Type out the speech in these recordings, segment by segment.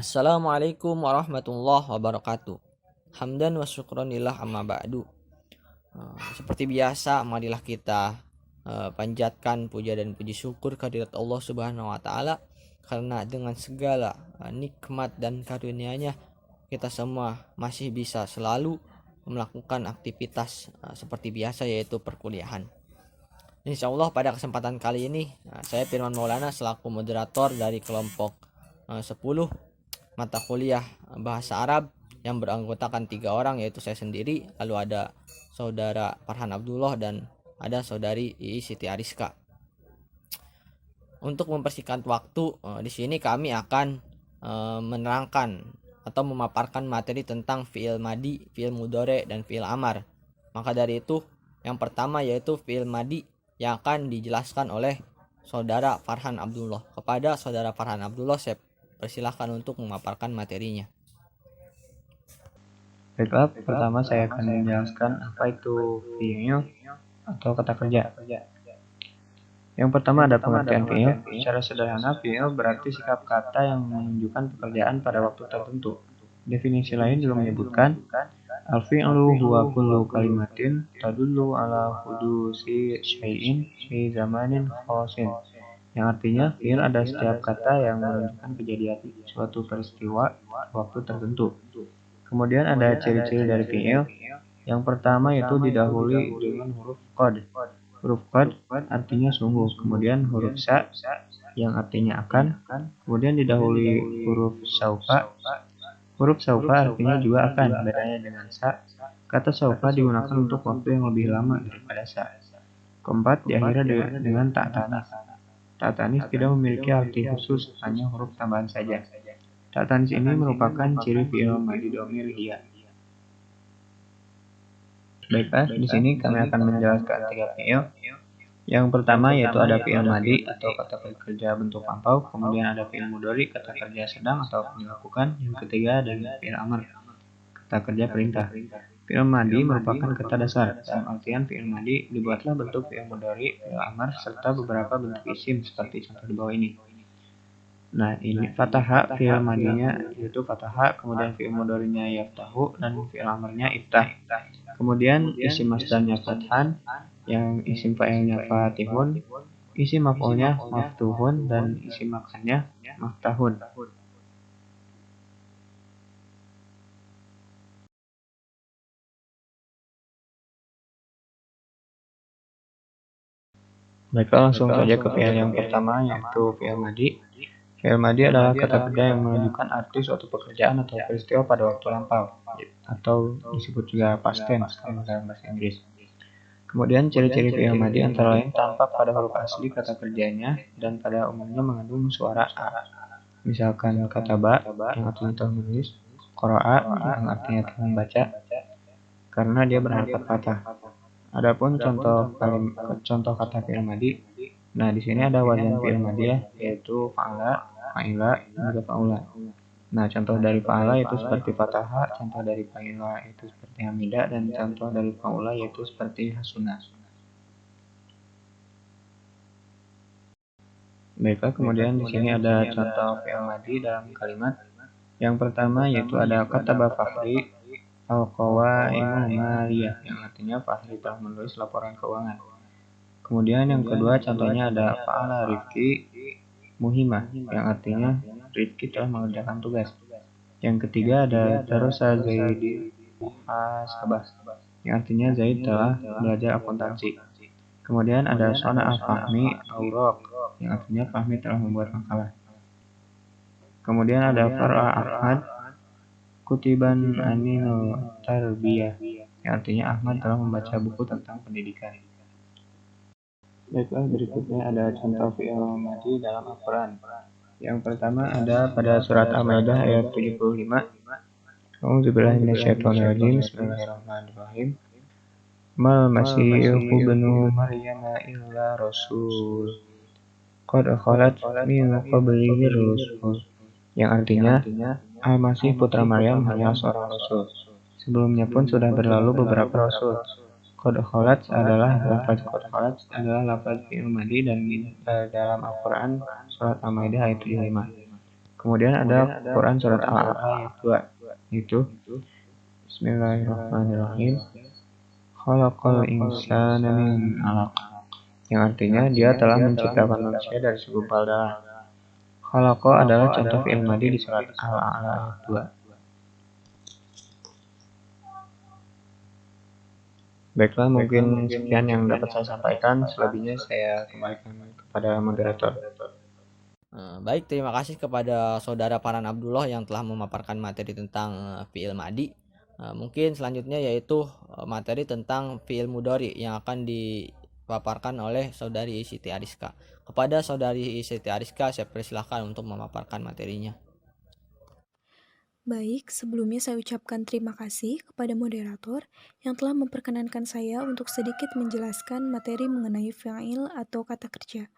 Assalamualaikum warahmatullahi wabarakatuh. Hamdan wa syukronillah amma ba'du. Seperti biasa, marilah kita panjatkan puja dan puji syukur kehadirat Allah Subhanahu wa taala, karena dengan segala nikmat dan karunia-Nya kita semua masih bisa selalu melakukan aktivitas seperti biasa, yaitu perkuliahan. Insya Allah pada kesempatan kali ini saya Firman Maulana selaku moderator dari kelompok 10 mata kuliah bahasa Arab yang beranggotakan 3 orang, yaitu saya sendiri, lalu ada saudara Farhan Abdullah, dan ada saudari Ii Siti Ariska. Untuk mempersingkat waktu, di sini kami akan menerangkan atau memaparkan materi tentang fi'il madi, fi'il mudhari, dan fi'il amar. Maka dari itu, yang pertama yaitu fi'il madi yang akan dijelaskan oleh saudara Farhan Abdullah. Kepada saudara Farhan Abdullah saya persilahkan untuk memaparkan materinya. Baiklah, pertama saya akan menjelaskan apa itu fi'il atau kata kerja. Yang pertama ada pengertian fi'il. Secara sederhana, fi'il berarti sikap kata yang menunjukkan pekerjaan pada waktu tertentu. Definisi lain juga menyebutkan al-fi'lu huwa kullu kalimatin tadullu ala hudusi syai'in fi zamanin khasin. Yang artinya, fi'il ada setiap kata yang menunjukkan kejadian suatu peristiwa waktu tertentu. Kemudian ada ciri-ciri dari fi'il. Yang pertama yaitu didahului dengan huruf qad. Huruf qad artinya sungguh. Kemudian huruf sa yang artinya akan. Kemudian didahului huruf saufa. Huruf saufa artinya juga akan. Bedanya dengan sa, kata saufa digunakan untuk waktu yang lebih lama daripada sa. Keempat, diakhiri dengan ta tanis. Ta tanis tidak memiliki arti khusus, hanya huruf tambahan saja. Ta tanis ini merupakan ciri fi'il madi dhamir hiya. Baiklah, di sini kami akan menjelaskan 3 fi'il. Yang pertama yaitu ada fi'il madi atau kata kerja bentuk lampau, kemudian ada fi'il mudhari, kata kerja sedang atau dilakukan. Yang ketiga ada fi'il amr, kata kerja perintah. Fi'il madi merupakan kata dasar. Dalam artian fi'il madi dibuatlah bentuk fi'il mudhari, fi'il amr serta beberapa bentuk isim seperti contoh di bawah ini. Nah, ini fataha fi'il madinya yaitu fataha, kemudian fi'il mudharinya yaftahu, dan fi'il amrnya iftah. Kemudian isim masdarnya fathan, yang isim fa'ilnya fatihun, isim maf'ulnya maftuhun, dan isim makannya maftahun. Baiklah, langsung saja ke fi'il yang pertama yaitu fi'il madi. Fi'il madi adalah kata kerja yang menunjukkan arti suatu pekerjaan atau peristiwa pada waktu lampau, atau disebut juga past tense dalam bahasa Inggris. Kemudian ciri-ciri fi'il madi antara lain tampak pada huruf asli kata kerjanya dan pada umumnya mengandung suara a. Misalkan kata ba yang artinya telah menulis, qara'a yang artinya telah membaca, karena dia berharakat fathah. Adapun contoh kata fi'il madi, nah di sini ada wazan fi'il madi yaitu fa'ala, fa'ila, dan juga fa'ula. Nah, contoh dari fa'ala itu seperti fataha, contoh dari fa'ila itu seperti hamida, dan contoh dari fa'ula yaitu seperti hasuna. Baiklah, kemudian di sini ada contoh fi'il madi dalam kalimat. Yang pertama yaitu ada kataba Fahri al-qawaimu maliyah, yang artinya Fahri telah menulis laporan keuangan. Kemudian yang kedua contohnya ada fa'ala Rifki muhimah, yang artinya Rifki telah mengerjakan tugas. Yang ketiga ada darosa Zaidi muhasabah, yang artinya Zaid telah belajar akuntansi. Kemudian ada Sona'a Fahmi Aurok, yang artinya Fahmi telah membuat makalah. Kemudian ada Far'a Ahmad Kutiban Anil Tarbiyah, yang artinya Ahmad telah membaca buku tentang pendidikan. Baiklah, berikutnya ada contoh fi'il madi dalam Al-Quran. Yang pertama ada pada surat Al-Maidah ayat 75. A'udzubillahi minasyaitonirrajim. Bismillahirrahmanirrahim. Mal masihu ibnu Maryam illa rasul qad khalat min qablihi rusul, yang artinya Al-Masih putra Maryam hanyalah seorang rasul. Sebelumnya pun sudah berlalu beberapa rasul. Qad khalat adalah lafaz fi'il madi dan dalam Al-Quran surat Al-Maidah ayat 75. Kemudian ada Quran surat Al-A'la ayat 2, yaitu Bismillahirrahmanirrahim. Khalaqal insana min 'alaq, yang artinya dia telah menciptakan manusia dari segumpal darah. Khalaqa adalah contoh fi'il madhi di surat Al-A'la ayat 2. Baiklah, mungkin sekian yang dapat saya sampaikan. Selebihnya saya kembalikan kepada moderator. Baik, terima kasih kepada saudara Farhan Abdullah yang telah memaparkan materi tentang fi'il madi. Mungkin selanjutnya yaitu materi tentang fi'il mudhari yang akan dipaparkan oleh saudari Siti Ariska. Kepada saudari Siti Ariska, saya persilahkan untuk memaparkan materinya. Baik, sebelumnya saya ucapkan terima kasih kepada moderator yang telah memperkenankan saya untuk sedikit menjelaskan materi mengenai fi'il atau kata kerja.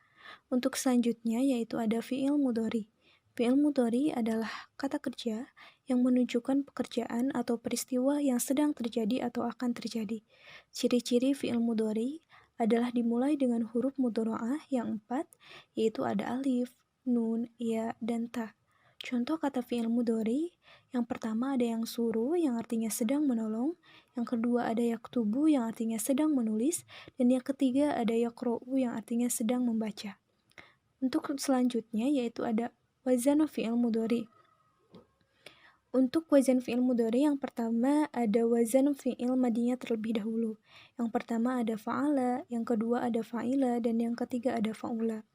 Untuk selanjutnya yaitu ada fi'il mudhari. Fi'il mudhari adalah kata kerja yang menunjukkan pekerjaan atau peristiwa yang sedang terjadi atau akan terjadi. Ciri-ciri fi'il mudhari adalah dimulai dengan huruf mudhari'ah yang 4, yaitu ada alif, nun, ya, dan ta. Contoh kata fi'il mudhari, yang pertama ada yang suruh yang artinya sedang menolong, yang kedua ada yaktubu yang artinya sedang menulis, dan yang ketiga ada yaqra'u yang artinya sedang membaca. Untuk selanjutnya yaitu ada wazan fi'il mudhari. Untuk wazan fi'il mudhari yang pertama ada wazan fi'il madinya terlebih dahulu. Yang pertama ada fa'ala, yang kedua ada fa'ila, dan yang ketiga ada fa'ula.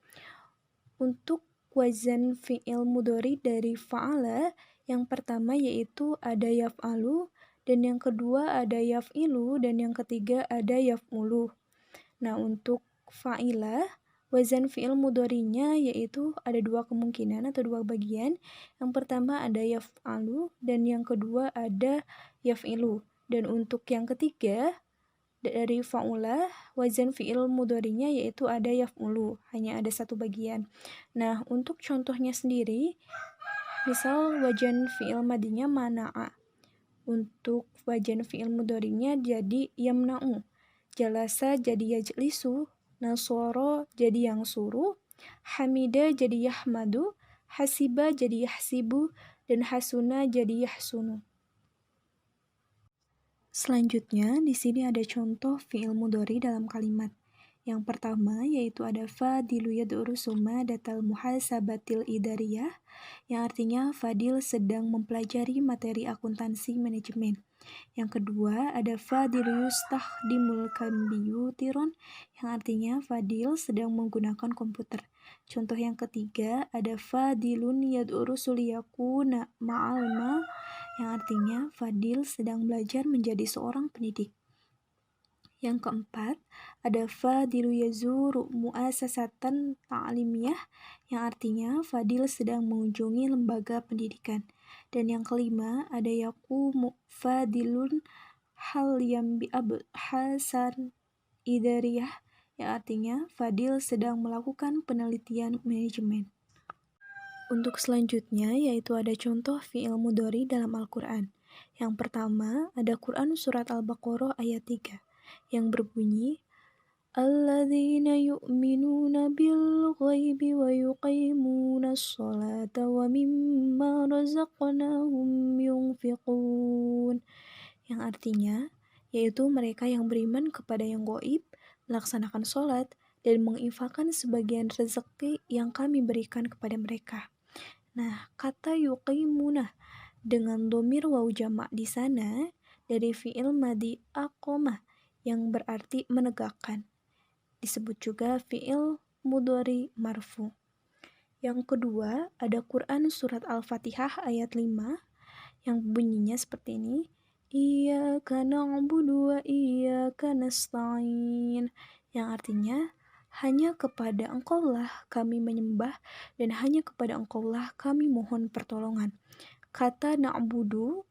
Untuk wazan fi'il mudhari dari fa'ala, yang pertama yaitu ada yaf'alu, dan yang kedua ada yaf'ilu, dan yang ketiga ada yaf'ulu. Nah, untuk fa'ila, wazan fi'il mudhari'nya yaitu ada dua kemungkinan atau dua bagian. Yang pertama ada yaf'alu, dan yang kedua ada yaf'ilu. Dan untuk yang ketiga, dari fa'ula, wazan fi'il mudhari'nya yaitu ada yaf'ulu, hanya ada satu bagian. Nah, untuk contohnya sendiri, misal wazan fi'il madinya mana'a. Untuk wazan fi'il mudhari'nya jadi yamna'u. Jalasa jadi yajlisu, nasoro jadi yang suruh, hamida jadi yahmadu, hasiba jadi yahsibu, dan hasuna jadi yahsunu. Selanjutnya, di sini ada contoh fi'il mudhari dalam kalimat. Yang pertama yaitu ada Fadilu yad'urusu madatal muhasabatil idariyah, yang artinya Fadil sedang mempelajari materi akuntansi manajemen. Yang kedua ada Fadilu yustakhdimul kompiyuteron, yang artinya Fadil sedang menggunakan komputer. Contoh yang ketiga ada Fadilun yad'urusu liyakuna ma'alma, yang artinya Fadil sedang belajar menjadi seorang pendidik. Yang keempat, ada Fadilu yazuru muasasatan ta'limiyah, yang artinya Fadil sedang mengunjungi lembaga pendidikan. Dan yang kelima, ada yaqumu Fadilun hal yang biabhasan idariyah, yang artinya Fadil sedang melakukan penelitian manajemen. Untuk selanjutnya yaitu ada contoh fi'il mudhari dalam Al-Quran. Yang pertama ada Quran surat Al-Baqarah ayat 3 yang berbunyi Alladzina yu'minuna bil ghaibi wa yuqimuna sholata wa mimma razaqnahum yunfiqun, yang artinya yaitu mereka yang beriman kepada yang gaib, melaksanakan sholat, dan menginfakkan sebagian rezeki yang kami berikan kepada mereka. Nah, kata yuqimuna dengan domir waw jamak di sana dari fi'il madi aqamah yang berarti menegakkan. Disebut juga fi'il mudhari marfu. Yang kedua, ada Quran surat Al-Fatihah ayat 5 yang bunyinya seperti ini. Iyyaka na'budu wa iyyaka nasta'in, yang artinya hanya kepada Engkaulah kami menyembah dan hanya kepada Engkaulah kami mohon pertolongan. Kata na'budu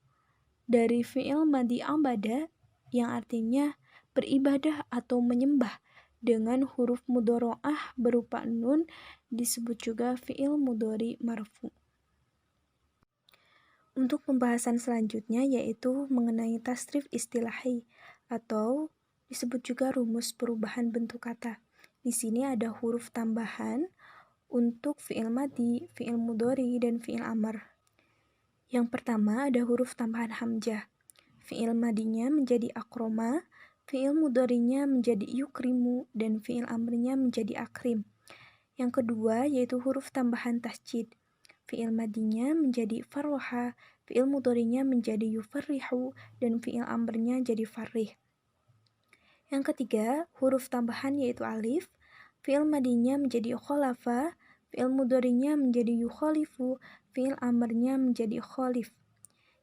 dari fi'il madi abada yang artinya beribadah atau menyembah dengan huruf mudhari'ah berupa nun disebut juga fi'il mudhari marfu. Untuk pembahasan selanjutnya yaitu mengenai tasrif istilahi atau disebut juga rumus perubahan bentuk kata. Di sini ada huruf tambahan untuk fi'il madi, fi'il mudhari, dan fi'il amr. Yang pertama ada huruf tambahan hamzah. Fi'il madinya menjadi akroma, fi'il mudharinya menjadi yukrimu, dan fi'il amrnya menjadi akrim. Yang kedua yaitu huruf tambahan tasjid. Fi'il madinya menjadi farroha, fi'il mudharinya menjadi yufarrihu, dan fi'il amrnya jadi farrih. Yang ketiga, huruf tambahan yaitu alif. Fi'il madinya menjadi kholafa, fi'il mudharinya menjadi yukholifu, fi'il amrnya menjadi kholif.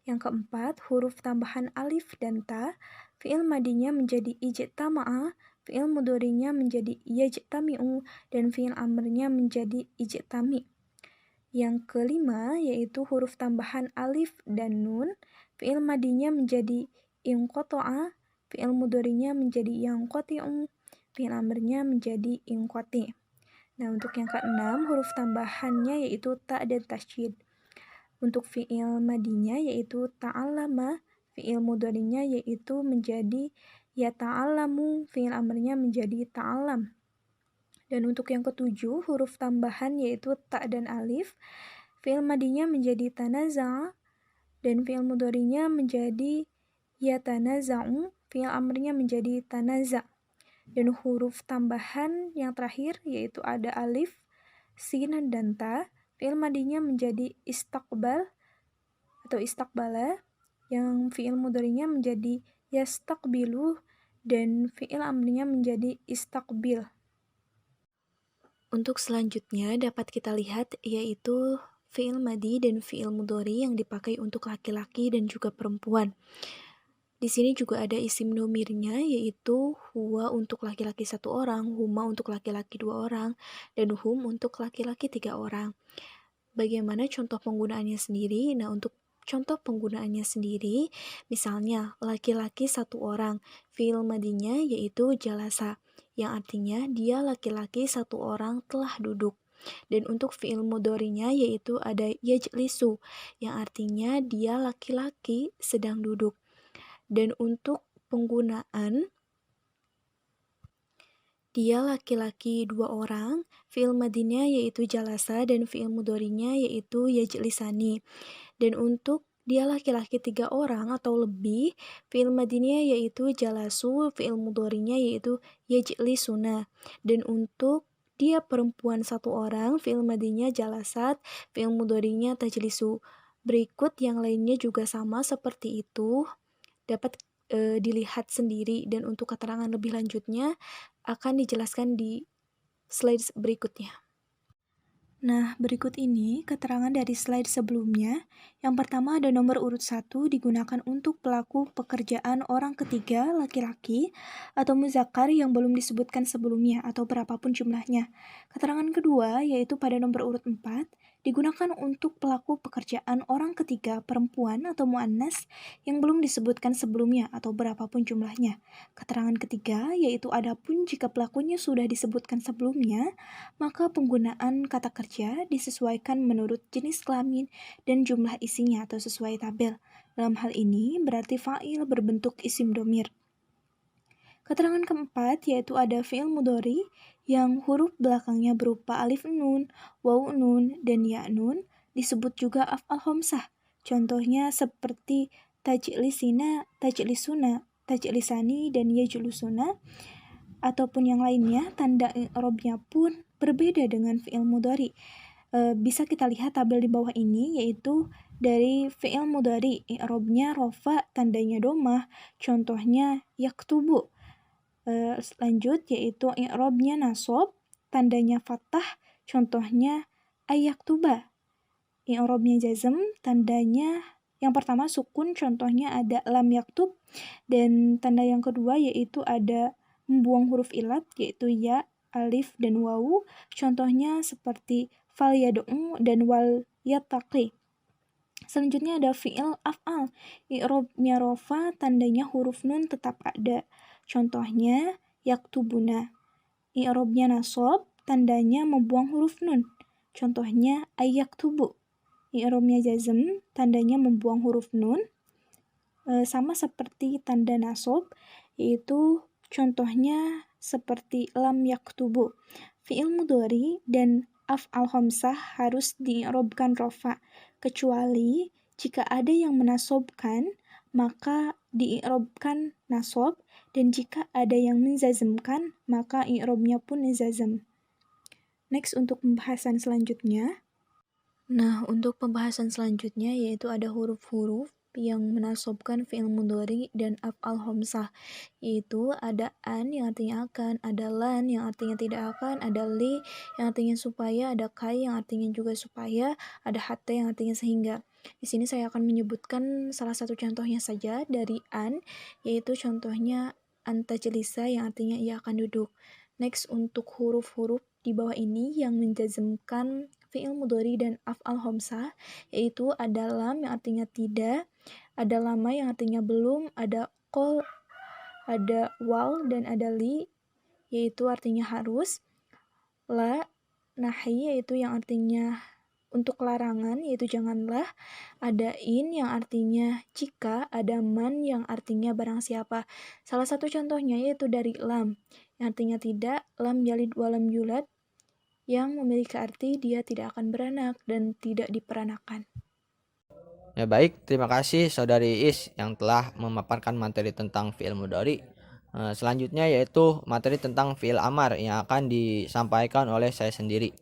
Yang keempat, huruf tambahan alif dan ta. Fi'il madinya menjadi ijtama'a, fi'il mudharinya menjadi yajtami'u, dan fi'il amrnya menjadi ijtami'. Yang kelima yaitu huruf tambahan alif dan nun. Fi'il madinya menjadi inqata'a, fi'il mudharinya menjadi yanqati'u, fi'il amrnya menjadi inqati'. Nah, untuk yang keenam huruf tambahannya yaitu ta dan tasydid. Untuk fi'il madinya yaitu ta'allama, fi'il mudharinya yaitu menjadi yata'allamu, fi'il amrnya menjadi ta'allam. Dan untuk yang ketujuh, huruf tambahan yaitu ta dan alif. Fi'il madinya menjadi tanaza'a, dan fi'il mudharinya menjadi yatanaza'u, fi'il amrnya menjadi tanaza'. Dan huruf tambahan yang terakhir yaitu ada alif, sin, dan ta. Fi'il madinya menjadi istaqbal atau istaqbala, yang fi'il mudharinya menjadi yastaqbilu, dan fi'il amrnya menjadi istaqbil. Untuk selanjutnya dapat kita lihat yaitu fi'il madi dan fi'il mudhari yang dipakai untuk laki-laki dan juga perempuan. Di sini juga ada isim domirnya yaitu huwa untuk laki-laki 1 orang, huma untuk laki-laki 2 orang, dan hum untuk laki-laki 3 orang. Bagaimana contoh penggunaannya sendiri? Nah, untuk contoh penggunaannya sendiri, misalnya laki-laki 1 orang, fi'il madinya yaitu jalasa, yang artinya dia laki-laki 1 orang telah duduk. Dan untuk fi'il mudharinya yaitu ada yajlisu, yang artinya dia laki-laki sedang duduk. Dan untuk penggunaan dia laki-laki 2 orang, fi'il madinya yaitu jalasa, dan fi'il mudharinya yaitu yajlisani. Dan untuk dia laki-laki 3 orang atau lebih, fi'il madinya yaitu jalasu, fi'il mudharinya yaitu yajlisuna. Dan untuk dia perempuan 1 orang, fi'il madinya jalasat, fi'il mudharinya tajlisu. Berikut yang lainnya juga sama seperti itu, dapat dilihat sendiri, dan untuk keterangan lebih lanjutnya akan dijelaskan di slide berikutnya. Nah, berikut ini keterangan dari slide sebelumnya. Yang pertama ada nomor urut 1 digunakan untuk pelaku pekerjaan orang ketiga laki-laki atau muzakkar yang belum disebutkan sebelumnya atau berapapun jumlahnya. Keterangan kedua yaitu pada nomor urut 4 digunakan untuk pelaku pekerjaan orang ketiga perempuan atau muannas yang belum disebutkan sebelumnya atau berapapun jumlahnya. Keterangan ketiga yaitu adapun jika pelakunya sudah disebutkan sebelumnya, maka penggunaan kata kerja disesuaikan menurut jenis kelamin dan jumlah isinya atau sesuai tabel. Dalam hal ini berarti fa'il berbentuk isim domir. Keterangan keempat yaitu ada fi'il mudhari yang huruf belakangnya berupa alif nun, waw nun, dan ya nun, disebut juga af'al khamsah. Contohnya seperti tajlisina, tajlisuna, tajlisani, dan yajlusuna, ataupun yang lainnya. Tanda i'rabnya pun berbeda dengan fi'il mudhari. Bisa kita lihat tabel di bawah ini yaitu dari fi'il mudhari, i'rabnya rofa, tandanya domah, contohnya yaktubu. Lanjut yaitu i'rabnya nasab, tandanya fathah, contohnya ayaktuba. I'rabnya jazm, tandanya yang pertama sukun, contohnya ada lam yaktub, dan tanda yang kedua yaitu ada membuang huruf ilat yaitu ya, alif, dan wawu, contohnya seperti fal yad'u dan wal yattaqi. Selanjutnya ada fi'il af'al, i'rabnya rofa, tandanya huruf nun tetap ada, contohnya yaktubuna. I'rabnya nasab, tandanya membuang huruf nun, contohnya ayyaktubu. I'rabnya jazm, tandanya membuang huruf nun, sama seperti tanda nasab, yaitu contohnya seperti lam yaktubu. Fi'il mudhari dan af'al khamsah harus di'robkan rofa, kecuali jika ada yang menasobkan, maka di'robkan nasob, dan jika ada yang menjazmkan, maka i'robnya pun jazm. Next, untuk pembahasan selanjutnya. Nah, untuk pembahasan selanjutnya yaitu ada huruf-huruf yang menasobkan fi'il mudhari dan af'al khamsah, yaitu ada an yang artinya akan, ada lan yang artinya tidak akan, ada li yang artinya supaya, ada kai yang artinya juga supaya, ada hatta yang artinya sehingga. Di sini saya akan menyebutkan salah satu contohnya saja dari an, yaitu contohnya anta jelisa yang artinya ia akan duduk. Next, untuk huruf-huruf di bawah ini yang menjazmkan fi'il mudhari dan af'al khamsah, yaitu ada lam yang artinya tidak, ada lama yang artinya belum, ada qol, ada wal, dan ada li, yaitu artinya harus, la, nahi, yaitu yang artinya untuk larangan, yaitu janganlah, ada in yang artinya jika, ada man yang artinya barang siapa. Salah satu contohnya yaitu dari lam, yang artinya tidak, lam yalid walam yulad, yang memiliki arti dia tidak akan beranak dan tidak diperanakan. Ya baik, terima kasih Saudari Is yang telah memaparkan materi tentang fi'il mudhari. Selanjutnya yaitu materi tentang fi'il amar yang akan disampaikan oleh saya sendiri.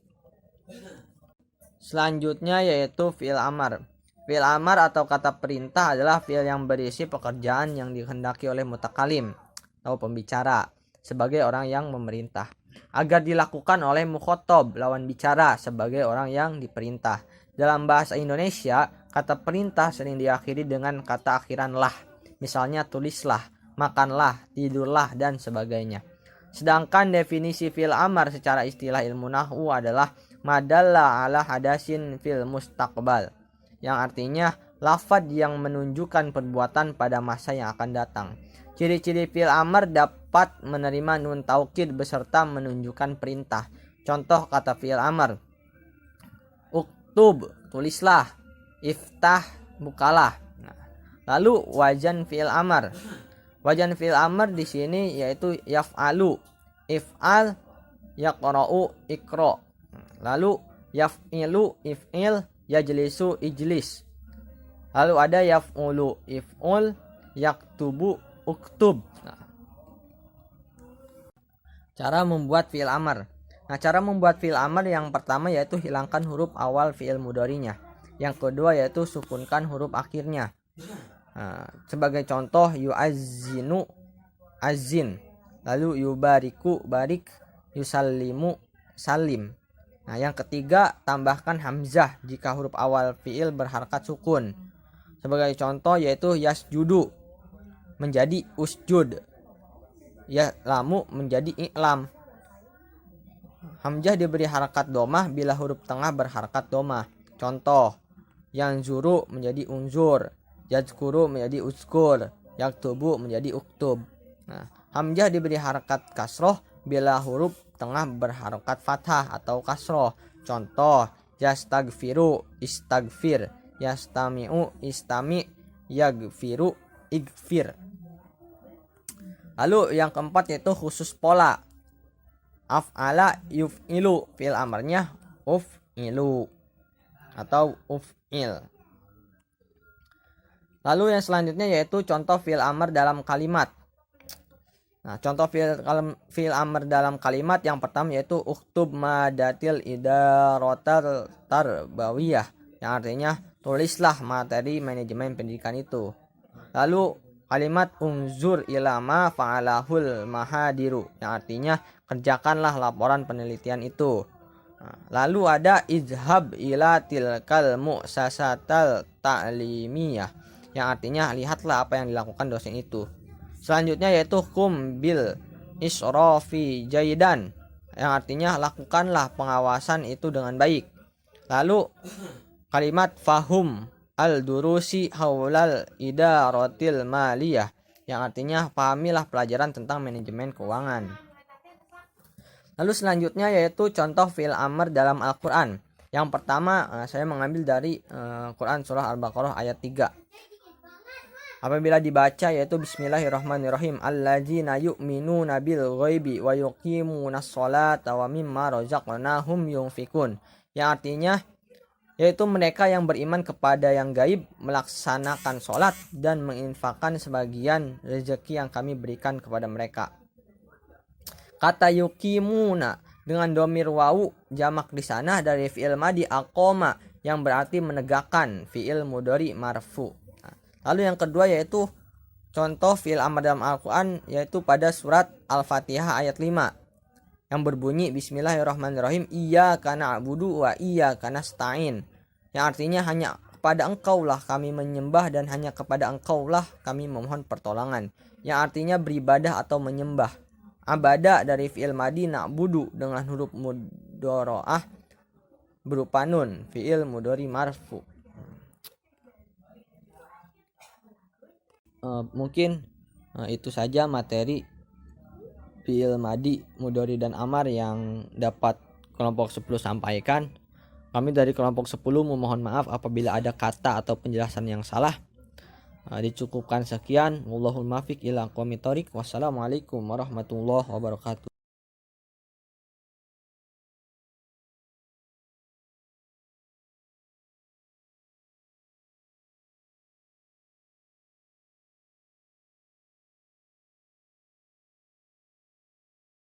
Selanjutnya yaitu fi'il amar. Fi'il amar atau kata perintah adalah fi'il yang berisi pekerjaan yang dikehendaki oleh mutakalim atau pembicara sebagai orang yang memerintah, agar dilakukan oleh mukhotob lawan bicara sebagai orang yang diperintah. Dalam bahasa Indonesia, kata perintah sering diakhiri dengan kata akhiran lah. Misalnya tulislah, makanlah, tidurlah, dan sebagainya. Sedangkan definisi fi'il amar secara istilah ilmu nahwu adalah madalla ala hadasin fil mustaqbal, yang artinya lafadz yang menunjukkan perbuatan pada masa yang akan datang. Ciri-ciri fi'il amar dapat menerima nun taukid beserta menunjukkan perintah. Contoh kata fi'il amar: uktub, tulislah, iftah, bukalah. Lalu wajan fi'il amar. Wajan fi'il amar di sini yaitu yaf'alu, if'al, yaqra'u, iqra. Lalu yaf'ilu, if'il, yajlisu, ijlis. Lalu ada yaf'ulu, if'ul, yaktubu, uktub. Cara membuat fi'il amar. Cara membuat fi'il amar yang pertama yaitu hilangkan huruf awal fi'il mudhari'nya. Yang kedua yaitu sukunkan huruf akhirnya. Sebagai contoh yu'azzinu, azin. Lalu yubariku, barik, yusallimu, salim. Yang ketiga, tambahkan hamzah jika huruf awal fi'il berharakat sukun. Sebagai contoh yaitu yasjudu menjadi usjud, ya lamu menjadi i'lam. Hamzah diberi harakat domah bila huruf tengah berharakat domah. Contoh, yang zuru menjadi unzur, yazkuru menjadi uzkur, yaktubu menjadi uktub. Hamzah diberi harakat kasroh bila huruf tengah berharakat fathah atau kasroh. Contoh, yastagfiru, istagfir, yastami'u, istami, yagfiru, igfir. Lalu yang keempat yaitu khusus pola. Af'ala yuf'ilu, fi'il amarnya uf'ilu atau uf'il. Lalu yang selanjutnya yaitu contoh fi'il amar dalam kalimat. Contoh fi'il amar dalam kalimat yang pertama yaitu uktub madatil idaratal tarbawiyah, yang artinya tulislah materi manajemen pendidikan itu. Lalu kalimat unzur ilama fa'alahul mahadiru, yang artinya kerjakanlah laporan penelitian itu. Lalu ada izhab ila tilkal mu'sasatal ta'limiyah, yang artinya lihatlah apa yang dilakukan dosen itu. Selanjutnya yaitu kum bil isrofi jaidan, yang artinya lakukanlah pengawasan itu dengan baik. Lalu kalimat fahum al-durusi haulal idaratil maliyah, yang artinya pahamilah pelajaran tentang manajemen keuangan. Lalu selanjutnya yaitu contoh fi'il amr dalam Al-Quran. Yang pertama saya mengambil dari Quran surah Al-Baqarah ayat 3. Apabila dibaca yaitu bismillahirrahmanirrahim, alladzina yu'minuna bil ghaibi wa yuqimunas sholata wa mimma razaqnahum yunfikun. Yang artinya yaitu mereka yang beriman kepada yang gaib, melaksanakan sholat dan menginfakkan sebagian rezeki yang kami berikan kepada mereka. Kata yuqimuna dengan domir wawu jamak di sana dari fi'il madi aqoma yang berarti menegakkan, fi'il mudhari marfu. Lalu yang kedua yaitu contoh fi'il amr dalam Al-Quran yaitu pada surat Al-Fatihah ayat 5 yang berbunyi bismillahirrahmanirrahim iyyaka na'budu wa iyyaka nasta'in, yang artinya hanya kepada engkaulah kami menyembah dan hanya kepada engkaulah kami memohon pertolongan, yang artinya beribadah atau menyembah. Abada dari fi'il madi na'budu dengan huruf mudharaah berupa nun, fi'il mudhari marfu. Mungkin itu saja materi fi'il madi, mudhari dan amar yang dapat kelompok 10 sampaikan. Kami dari kelompok 10 memohon maaf apabila ada kata atau penjelasan yang salah. Dicukupkan sekian. Wallahul muwaffiq ila aqwamit thoriq. Wassalamualaikum warahmatullahi wabarakatuh.